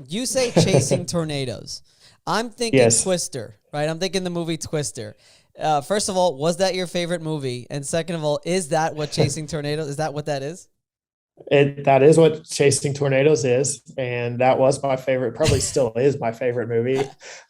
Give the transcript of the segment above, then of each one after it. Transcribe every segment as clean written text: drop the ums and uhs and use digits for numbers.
You say chasing tornadoes. I'm thinking Yes. Twister, right? I'm thinking the movie Twister. First of all, was that your favorite movie? And second of all, is that what chasing tornadoes? Is that what that is? That is what Chasing Tornadoes is, and that was my favorite. Probably still is my favorite movie.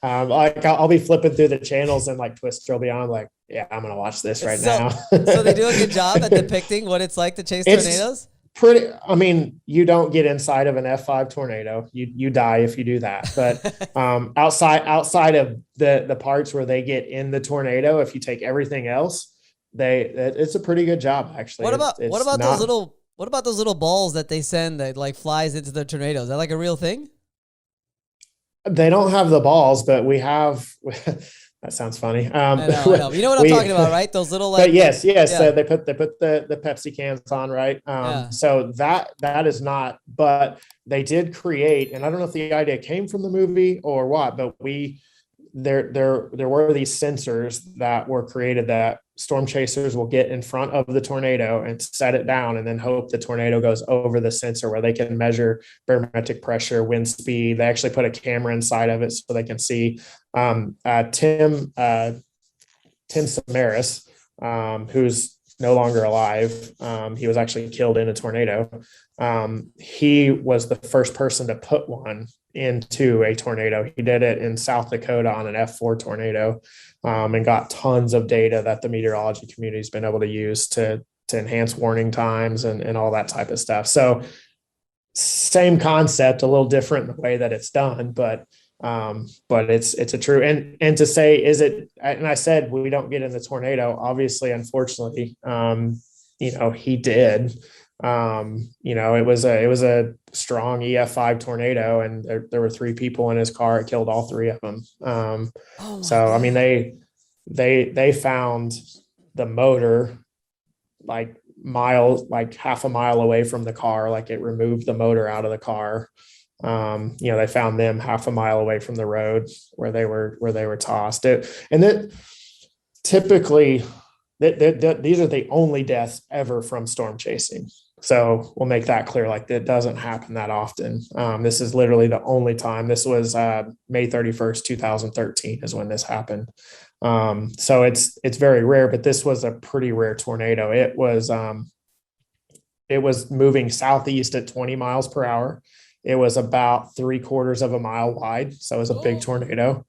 Like I'll be flipping through the channels and like Twister will be on. Like, yeah, I'm gonna watch this right So, now. so they do a good job at depicting what it's like to chase It's tornadoes. pretty. I mean, you don't get inside of an F5 tornado. You die if you do that. But outside of the parts where they get in the tornado, if you take everything else, it's a pretty good job actually. What It's about those not. little balls that they send that like flies into the tornadoes? Is that like a real thing? They don't have the balls, but we have. That sounds funny. I know. You know what I'm We, talking about, right? Those little but like yes. yeah, They put the Pepsi cans on, right? yeah. So that is not. But they did create, and I don't know if the idea came from the movie or what, but there were these sensors that were created that storm chasers will get in front of the tornado and set it down and then hope the tornado goes over the sensor where they can measure barometric pressure, wind speed. They actually put a camera inside of it so they can see. Tim Samaras, who's no longer alive. He was actually killed in a tornado. He was the first person to put one into a tornado. He did it in South Dakota on an F4 tornado, and got tons of data that the meteorology community has been able to use to enhance warning times and all that type of stuff. So same concept, a little different in the way that it's done, but it's a true, and to say, is it, and I said, we don't get in the tornado, obviously, unfortunately, he did. It was a strong EF5 tornado, and there were 3 people in his car. It killed all 3 of them. Oh my So, I God. mean, they found the motor like half a mile away from the car. Like it removed the motor out of the car. They found them half a mile away from the road where they were tossed. And that typically these are the only deaths ever from storm chasing. So we'll make that clear. Like that doesn't happen that often. This is literally the only time. This was May 31st, 2013 is when this happened. So it's very rare, but this was a pretty rare tornado. It was moving southeast at 20 miles per hour. It was about 3/4 of a mile wide. So it was a big tornado.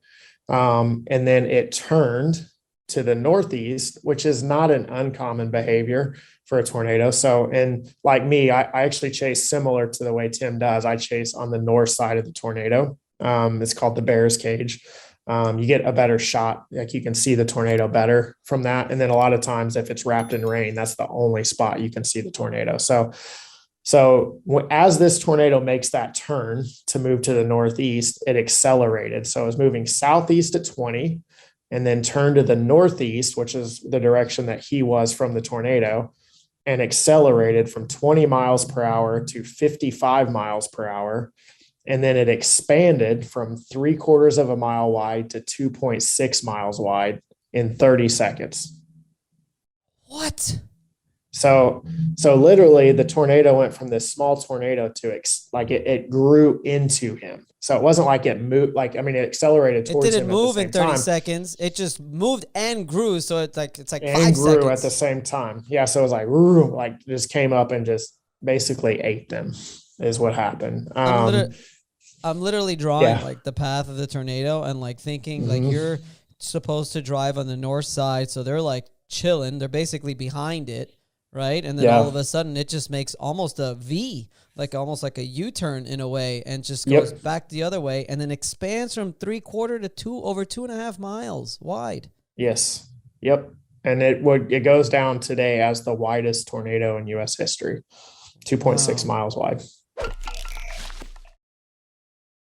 And then it turned to the northeast, which is not an uncommon behavior for a tornado. So, and like me, I actually chase similar to the way Tim does. I chase on the north side of the tornado. It's called the bear's cage. You get a better shot. Like you can see the tornado better from that. And then a lot of times if it's wrapped in rain, that's the only spot you can see the tornado. So as this tornado makes that turn to move to the northeast, it accelerated. So it was moving southeast at 20 and then turned to the northeast, which is the direction that he was from the tornado, and accelerated from 20 miles per hour to 55 miles per hour. And then it expanded from 3/4 of a mile wide to 2.6 miles wide in 30 seconds. What? So literally the tornado went from this small tornado to it grew into him. So it wasn't like it moved, it accelerated It towards didn't him at the move same in 30 time seconds. It just moved and grew. So it's like and 5 grew at the seconds. same time. Yeah. So it was like just came up and just basically ate them is what happened. I'm literally I'm literally drawing Yeah. like the path of the tornado and like thinking like Mhm. you're supposed to drive on the north side. So they're like chilling. They're basically behind it. Right. And then all Yeah. of a sudden it just makes almost a V, like almost like a U-turn in a way, and just goes Yep. back the other way and then expands from 3/4 to over 2.5 miles wide. Yes. Yep. And it goes down today as the widest tornado in U.S. history, 2.6 Wow. miles wide.